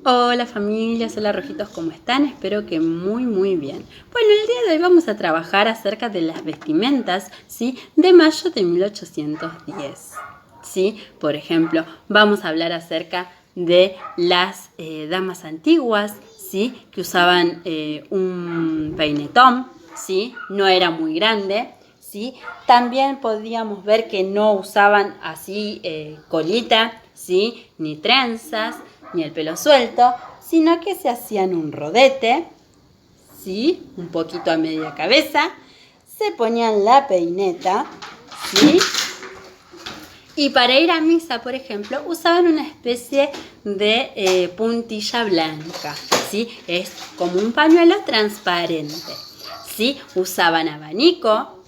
Hola familias, hola rojitos, ¿cómo están? Espero que muy bien. Bueno, el día de hoy vamos a trabajar acerca de las vestimentas, ¿sí? De mayo de 1810, ¿sí? Por ejemplo, vamos a hablar acerca de las damas antiguas, ¿sí? Que usaban un peinetón, ¿sí? No era muy grande, ¿sí? También podíamos ver que no usaban así colita, ¿sí? Ni trenzas, ni el pelo suelto, sino que se hacían un rodete, ¿sí? Un poquito a media cabeza, se ponían la peineta, ¿sí? Y para ir a misa, por ejemplo, usaban una especie de puntilla blanca, ¿sí? Es como un pañuelo transparente, ¿sí? Usaban abanico,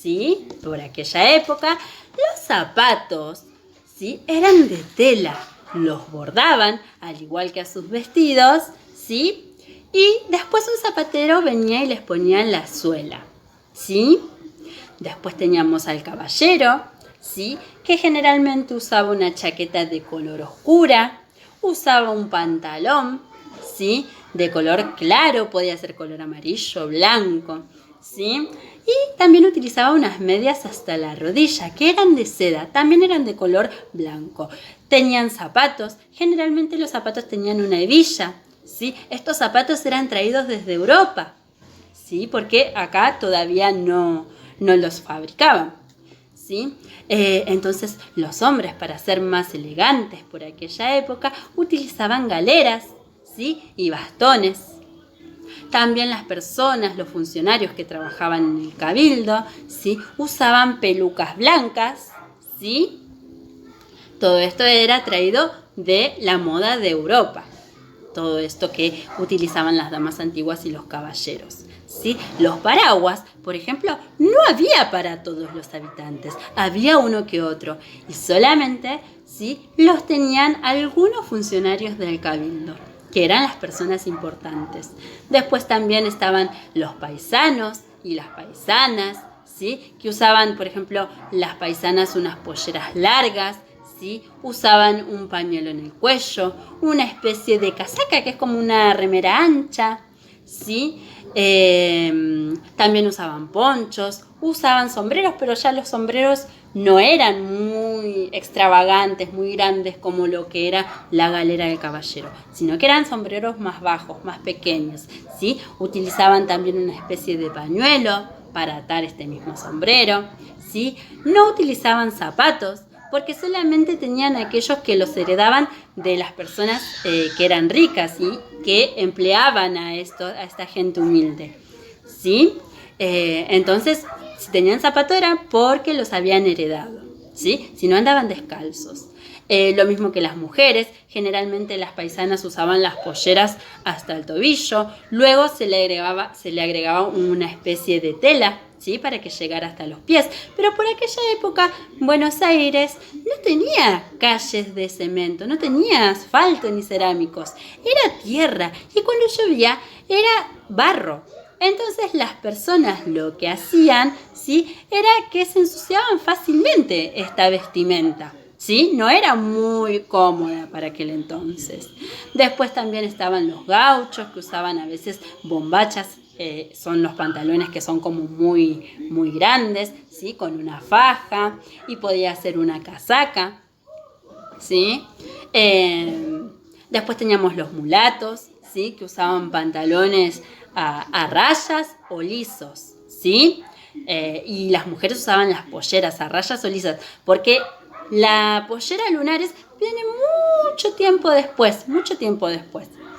¿sí? Por aquella época. Los zapatos, ¿sí? Eran de tela, los bordaban, al igual que a sus vestidos, ¿sí? Y después un zapatero venía y les ponía la suela, ¿sí? Después teníamos al caballero, ¿sí? Que generalmente usaba una chaqueta de color oscura, usaba un pantalón, ¿sí? De color claro, podía ser color amarillo, blanco, ¿sí? Y también utilizaba unas medias hasta la rodilla, que eran de seda, también eran de color blanco. Tenían zapatos, generalmente los zapatos tenían una hebilla, ¿sí? Estos zapatos eran traídos desde Europa, ¿sí? Porque acá todavía no los fabricaban, ¿sí? Entonces los hombres, para ser más elegantes por aquella época, utilizaban galeras, ¿sí? Y bastones. También las personas, los funcionarios que trabajaban en el cabildo, ¿sí? Usaban pelucas blancas, ¿sí? Todo esto era traído de la moda de Europa. Todo esto que utilizaban las damas antiguas y los caballeros, ¿sí? Los paraguas, por ejemplo, no había para todos los habitantes, había uno que otro, y solamente, ¿sí? Los tenían algunos funcionarios del cabildo, que eran las personas importantes. Después también estaban los paisanos y las paisanas, ¿sí? Que usaban, por ejemplo, las paisanas unas polleras largas, ¿sí? Usaban un pañuelo en el cuello, una especie de casaca que es como una remera ancha, ¿sí? También usaban ponchos, usaban sombreros, pero ya los sombreros no eran muy extravagantes, muy grandes como lo que era la galera del caballero, sino que eran sombreros más bajos, más pequeños, ¿sí? Utilizaban también una especie de pañuelo para atar este mismo sombrero, ¿sí? No utilizaban zapatos, porque solamente tenían aquellos que los heredaban de las personas que eran ricas y que empleaban a esta gente humilde, ¿sí? Entonces, si tenían zapato era porque los habían heredado, ¿sí? Si no, andaban descalzos. Lo mismo que las mujeres, generalmente las paisanas usaban las polleras hasta el tobillo, luego se le agregaba una especie de tela, ¿sí? Para que llegara hasta los pies. Pero por aquella época Buenos Aires no tenía calles de cemento, no tenía asfalto ni cerámicos, era tierra y cuando llovía era barro. Entonces las personas lo que hacían, ¿sí? Era que se ensuciaban fácilmente esta vestimenta, ¿sí? No era muy cómoda para aquel entonces. Después también estaban los gauchos que usaban a veces bombachas, son los pantalones que son como muy grandes, ¿sí? Con una faja, y podía ser una casaca, ¿sí? Después teníamos los mulatos, ¿sí? Que usaban pantalones a rayas o lisos, ¿sí? Y las mujeres usaban las polleras a rayas o lisas, porque la pollera lunares viene mucho tiempo después,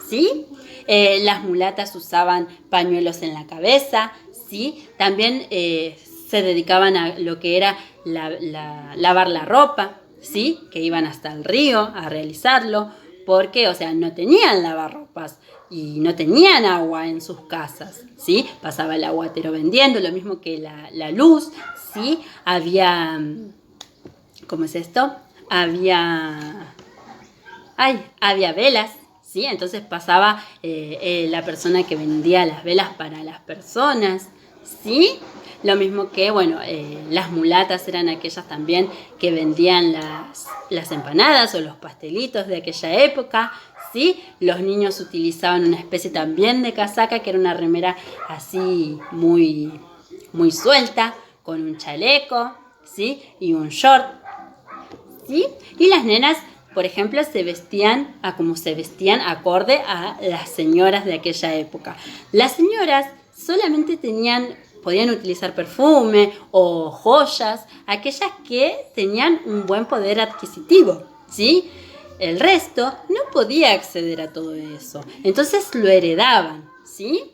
¿sí? Las mulatas usaban pañuelos en la cabeza, ¿sí? También se dedicaban a lo que era lavar la ropa, ¿sí? Que iban hasta el río a realizarlo, porque, o sea, no tenían lavarropas y no tenían agua en sus casas, ¿sí? Pasaba el aguatero vendiendo, lo mismo que la luz, ¿sí? Había, ¿cómo es esto? Había velas, ¿sí? Entonces pasaba la persona que vendía las velas para las personas, ¿sí? Lo mismo que, bueno, las mulatas eran aquellas también que vendían las empanadas o los pastelitos de aquella época, ¿sí? Los niños utilizaban una especie también de casaca, que era una remera así muy, muy suelta, con un chaleco, ¿sí? Y un short, ¿sí? Y las nenas, por ejemplo, se vestían a como se vestían acorde a las señoras de aquella época. Las señoras solamente podían utilizar perfume o joyas, aquellas que tenían un buen poder adquisitivo, ¿sí? El resto no podía acceder a todo eso, entonces lo heredaban, ¿sí?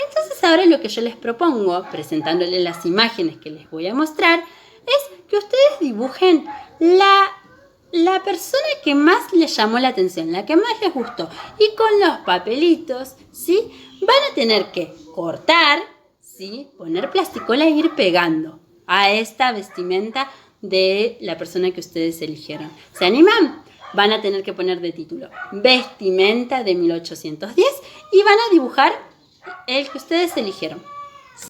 Entonces ahora lo que yo les propongo, presentándoles las imágenes que les voy a mostrar, es que ustedes dibujen la persona que más les llamó la atención, la que más les gustó. Y con los papelitos, ¿sí? Van a tener que cortar, ¿sí? Poner plasticola e ir pegando a esta vestimenta de la persona que ustedes eligieron. ¿Se animan? Van a tener que poner de título vestimenta de 1810 y van a dibujar el que ustedes eligieron.